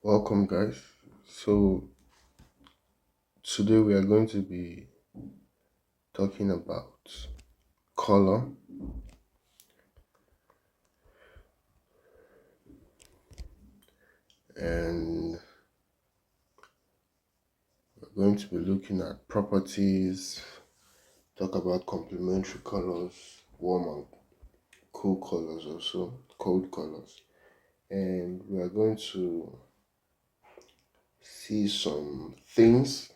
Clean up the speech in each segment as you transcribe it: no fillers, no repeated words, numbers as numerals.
Welcome, guys. So, today we are going to be talking about color, and we're going to be looking at properties, talk about complementary colors, warm and cool colors, also cold colors, and we are going to see some things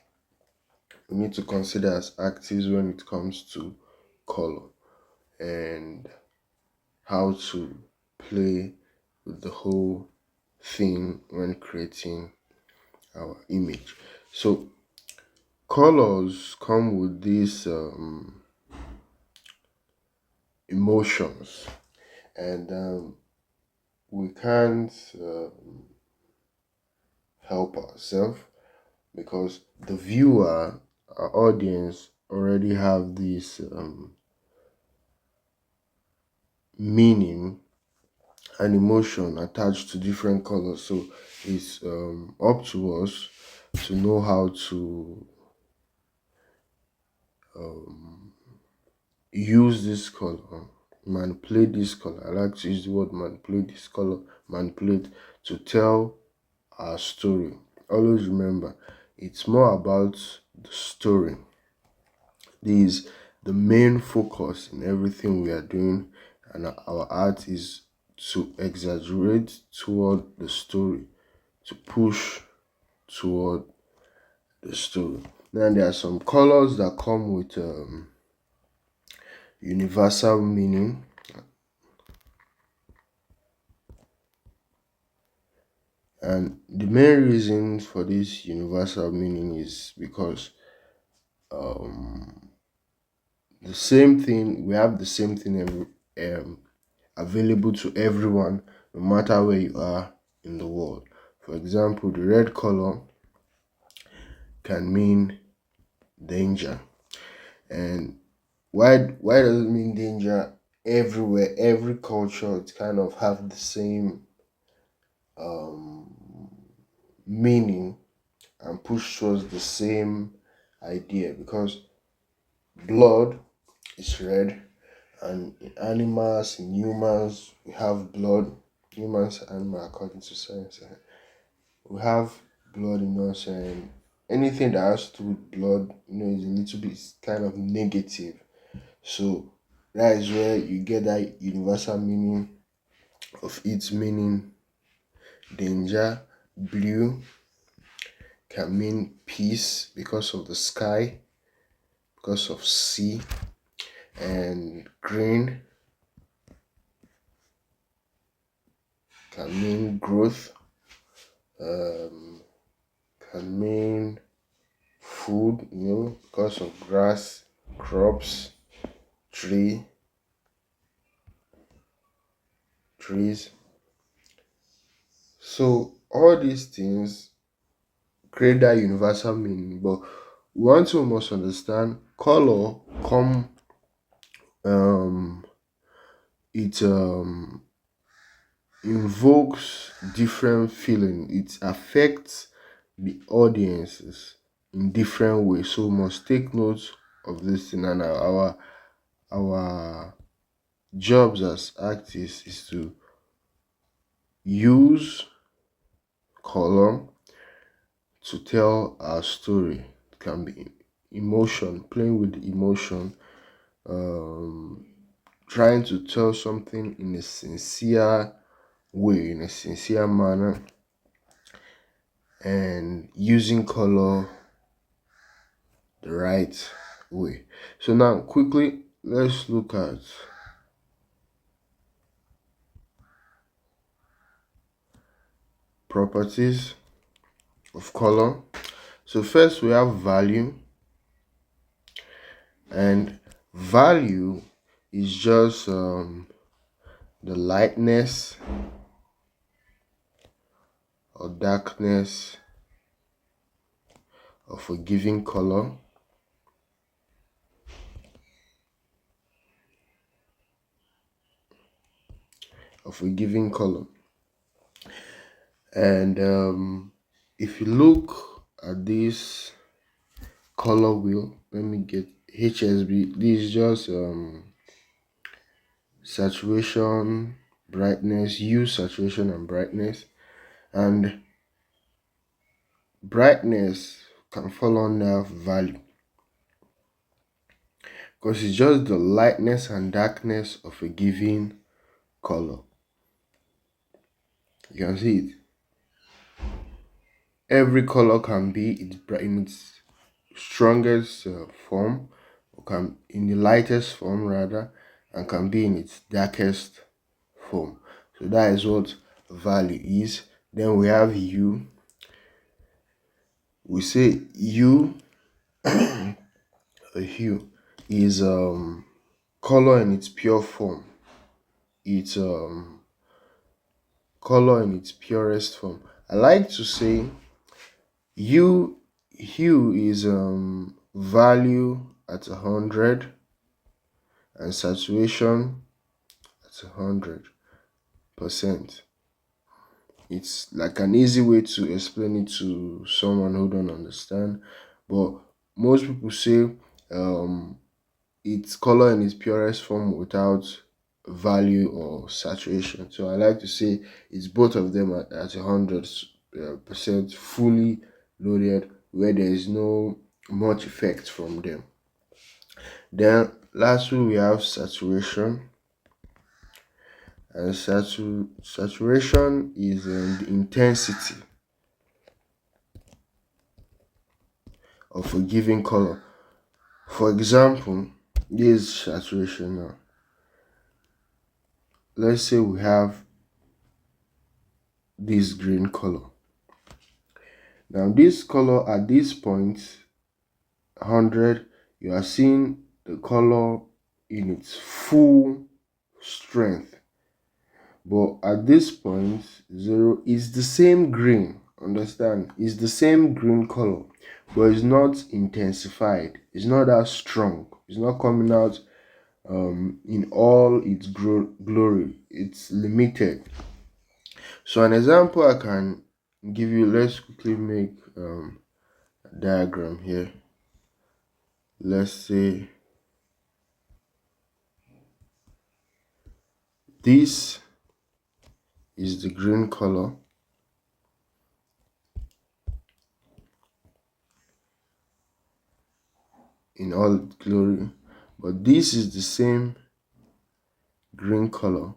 we need to consider as actives when it comes to color and how to play with the whole thing when creating our image. So colors come with these emotions, and we can't help ourselves because the viewer, our audience, already have this meaning and emotion attached to different colors. So it's up to us to know how to um, use this color, manipulate this color. I like to use the word manipulate this color, manipulate to tell our story. Always remember, it's more about the story. This is the main focus in everything we are doing, and our art is to exaggerate toward the story, to push toward the story. Then there are some colors that come with universal meaning. And the main reason for this universal meaning is because um, the same thing, we have the same thing available to everyone, no matter where you are in the world. For example, the red color can mean danger. And why does it mean danger? Everywhere, every culture, it kind of have the same um, meaning and push towards the same idea, because blood is red, and in animals, in humans, we have blood. Humans and animals, according to science, we have blood in us, and anything that has to do with blood, is a little bit kind of negative. So that is where you get that universal meaning of its meaning danger. Blue can mean peace because of the sky, because of sea, and green can mean growth, um, can mean food, because of grass, crops, tree, trees. So all these things create that universal meaning, but we want to must understand color come it invokes different feeling. It affects the audiences in different ways. So we must take note of this thing, and our jobs as artists is to use color to tell our story. It can be emotion, playing with emotion, um, trying to tell something in a sincere way, in a sincere manner, and using color the right way. So now quickly let's look at properties of color. So first we have value, and value is just the lightness or darkness of a given color. Of a given color. And if you look at this color wheel, let me get HSB. This is just saturation, brightness, hue, saturation, and brightness. And brightness can fall under value because it's just the lightness and darkness of a given color. You can see it. Every color can be in its strongest form, or can in the lightest form rather, and can be in its darkest form. So that is what value is. Then we have hue. We say hue, a hue is color in its pure form. It's color in its purest form. I like to say hue is value at 100 and saturation at 100%. It's like an easy way to explain it to someone who don't understand, but most people say it's color in its purest form without value or saturation. So I like to say it's both of them at 100% fully loaded, where there is no much effect from them. Then lastly we have saturation. And saturation is the intensity of a given color. For example, this is saturation now. Let's say we have this green color. Now this color at this point 100, you are seeing the color in its full strength. But at this point 0 is the same green. Understand? It's the same green color, but it's not intensified. It's not that strong. It's not coming out in all its glory. It's limited. So an example I can give you, let's quickly make a diagram here. Let's say this is the green color, in all its glory, but this is the same green color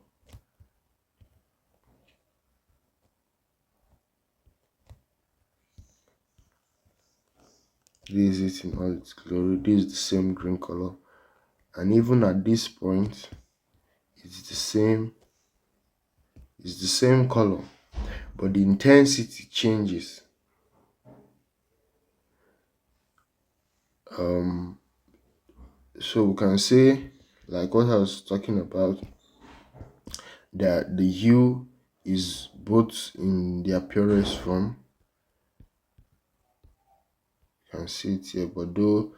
this is it in all its glory. This is the same green color, and even at this point it's the same color, but the intensity changes. So we can say, like what I was talking about, that the hue is both in their purest form. You can see it here, but though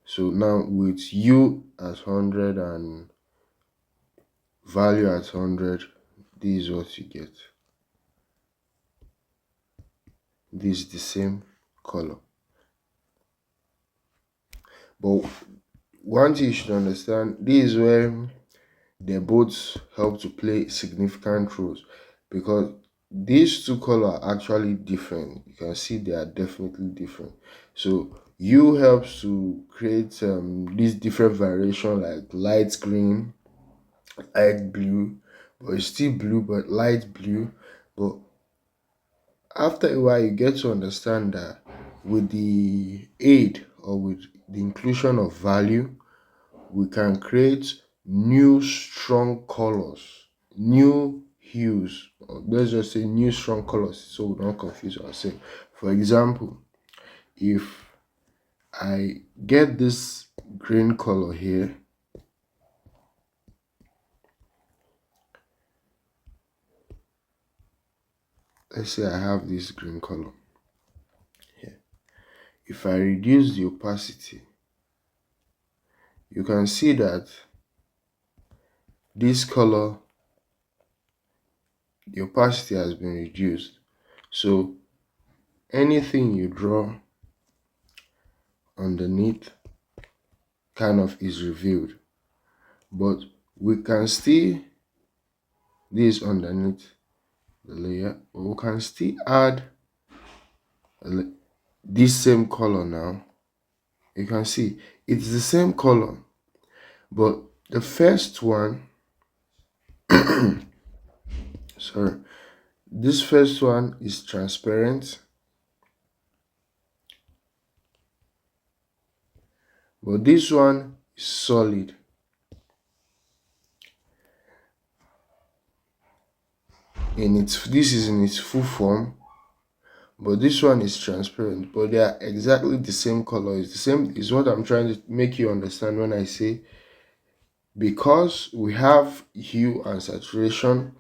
so now with hue at 100 and value at 100, this is what you get. This is the same color. But one thing you should understand, this is where they both help to play significant roles, because these two colors are actually different. You can see they are definitely different. So hue helps to create this different variation, like light green, light blue, but it's still blue but light blue. But after a while you get to understand that with the aid or with the inclusion of value, we can create new strong colors, new hues, or let's just say new strong colors, so we don't confuse ourselves. For example, if I get this green color here, let's say I have this green color here. If I reduce the opacity, you can see that this color the opacity has been reduced. So anything you draw underneath kind of is revealed. But we can still, this underneath the layer, but we can still add this same color now. You can see it's the same color, but the first one, sorry, this first one is transparent, but this one is solid. This is in its full form, but this one is transparent, but they are exactly the same color. It's the same, is what I'm trying to make you understand when I say, because we have hue and saturation,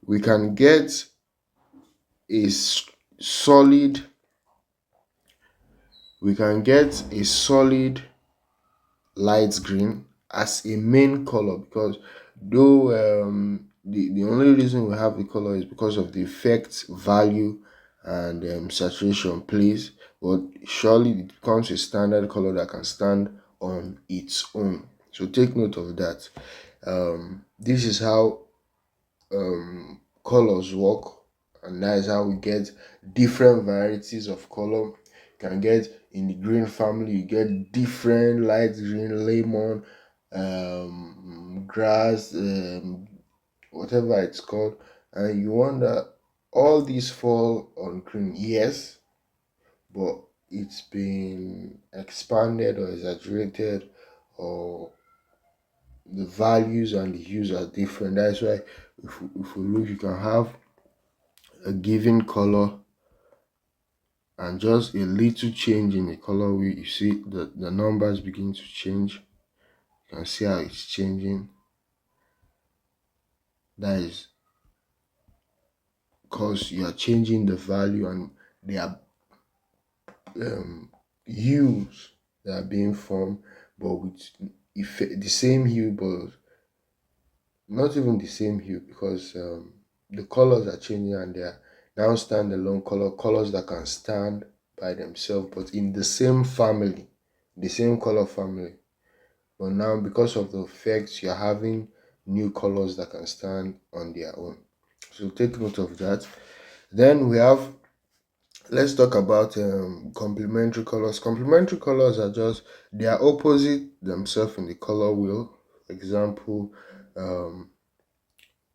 we can get a solid, we can get a solid light green as a main color, because though the only reason we have the color is because of the effect value and saturation plays, but surely it becomes a standard color that can stand on its own. So take note of that. This is how colors work, and that is how we get different varieties of color. You can get, in the green family, you get different light green, lemon, grass, whatever it's called, and you wonder, all these fall on green? Yes, but it's been expanded or exaggerated, or the values and the hues are different. That's why if we look, you can have a given color, and just a little change in the color, you see the numbers begin to change. You can see how it's changing. That is because you are changing the value, and there are hues that are being formed, but with the same hue, but not even the same hue, because the colors are changing, and they are now standalone colors that can stand by themselves, but in the same family, the same color family. But now, because of the effects, you're having new colors that can stand on their own. So take note of that. Then we have, let's talk about complementary colors. Complementary colors are just, they are opposite themselves in the color wheel. For example,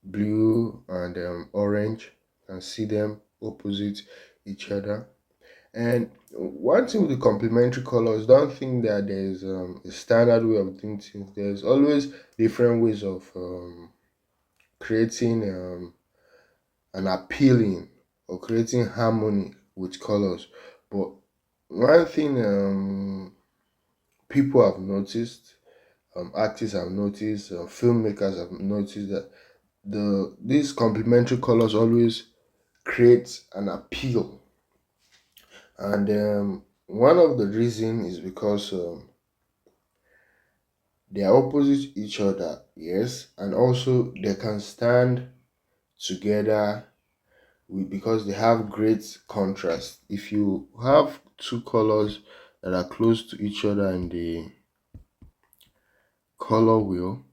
blue and orange, you can see them opposite each other. And one thing with the complementary colors, don't think that there's a standard way of doing things. There's always different ways of creating an appealing or creating harmony with colors. But one thing people have noticed, artists have noticed, filmmakers have noticed, that these complementary colors always create an appeal. And one of the reasons is because they are opposite each other, yes, and also they can stand together because they have great contrast. If you have two colors that are close to each other in the color wheel,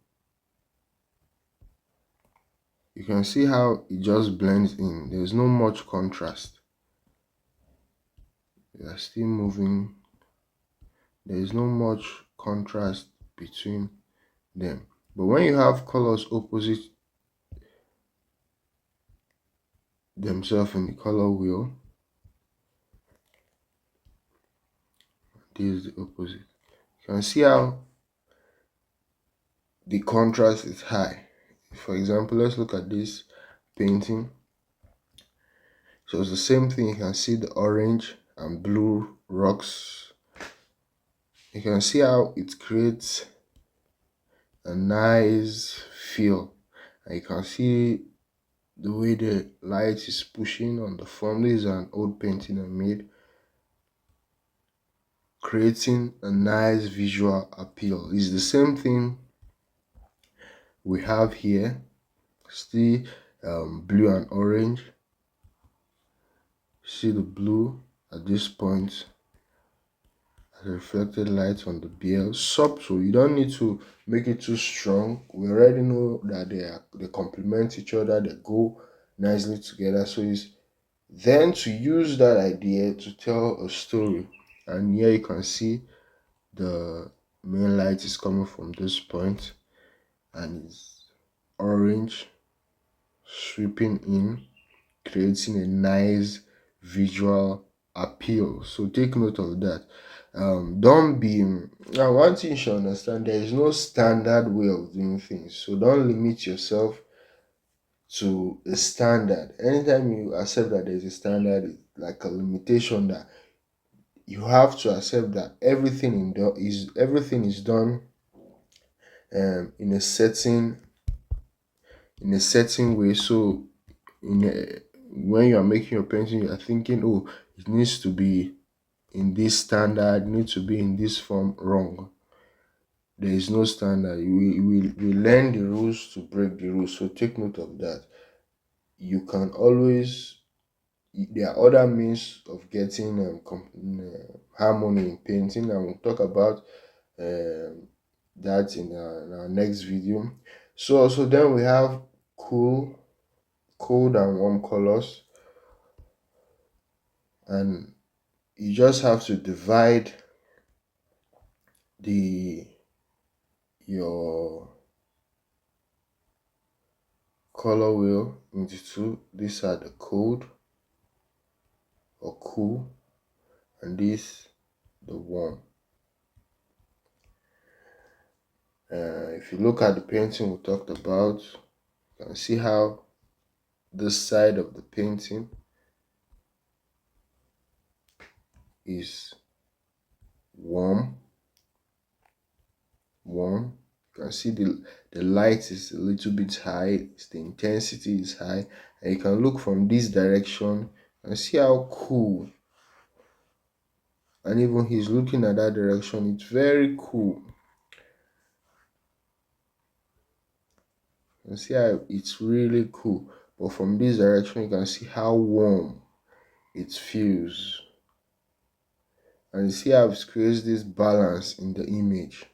you can see how it just blends in. There's no much contrast. They are still moving. There is no much contrast between them. But when you have colors opposite themselves in the color wheel, this is the opposite. You can see how the contrast is high. For example, let's look at this painting. So it's the same thing. You can see the orange and blue rocks. You can see how it creates a nice feel, and you can see the way the light is pushing on the form. This is an old painting I made, creating a nice visual appeal. It's the same thing we have here. Still, blue and orange. See the blue at this point, reflected light on the BL. Subtle, you don't need to make it too strong. We already know that they complement each other, they go nicely together. So it's then to use that idea to tell a story. And here you can see the main light is coming from this point and it's orange sweeping in, creating a nice visual appeal. So take note of that. Don't be now, one thing you should understand, there is no standard way of doing things, so don't limit yourself to a standard. Anytime you accept that there's a standard, it's like a limitation that you have to accept that everything is done in a certain way. So in a, when you are making your painting, you are thinking, oh, it needs to be in this standard, needs to be in this form. Wrong. There is no standard. We learn the rules to break the rules. So take note of that. You can always, there are other means of getting harmony in painting, and we'll talk about that in our next video. So then we have cold and warm colors, and you just have to divide the your color wheel into two. These are the cold or cool, and this the warm. If you look at the painting we talked about, you can see how this side of the painting is warm. You can see the light is a little bit high, the intensity is high, and you can look from this direction and see how cool, and even he's looking at that direction, it's very cool. You can see how it's really cool, but from this direction you can see how warm it feels, and you see how it creates this balance in the image.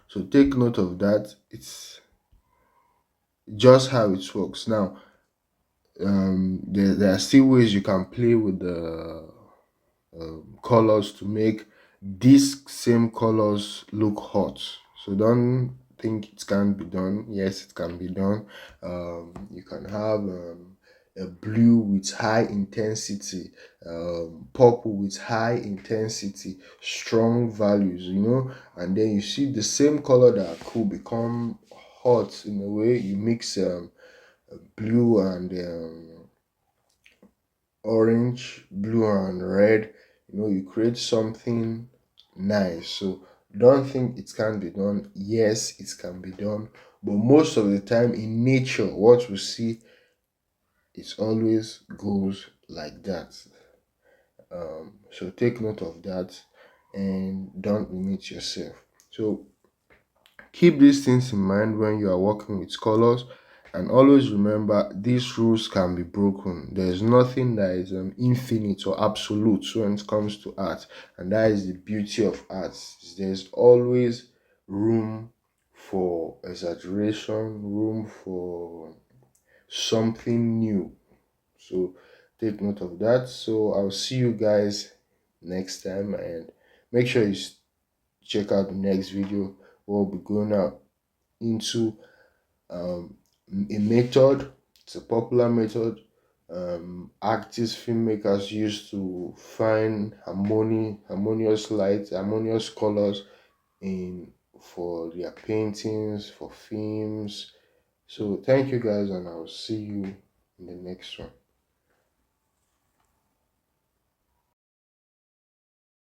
So take note of that. It's just how it works. Now there are still ways you can play with the colors to make these same colors look hot. So don't think it can't be done. Yes, it can be done. You can have a blue with high intensity, purple with high intensity, strong values, and then you see the same color that could become hot in a way. You mix blue and orange, blue and red, you create something nice. So don't think it can't be done. Yes, it can be done, but most of the time in nature, what we see, it always goes like that. So take note of that and don't limit yourself. So keep these things in mind when you are working with colors, and always remember these rules can be broken. There's nothing that is infinite or absolute when it comes to art, and that is the beauty of art. There's always room for exaggeration, room for something new. So take note of that. So I'll see you guys next time, and make sure you check out the next video. We'll be going out into a method. It's a popular method artists, filmmakers use to find harmonious light, harmonious colors in for their paintings, for films. So thank you guys, and I'll see you in the next one.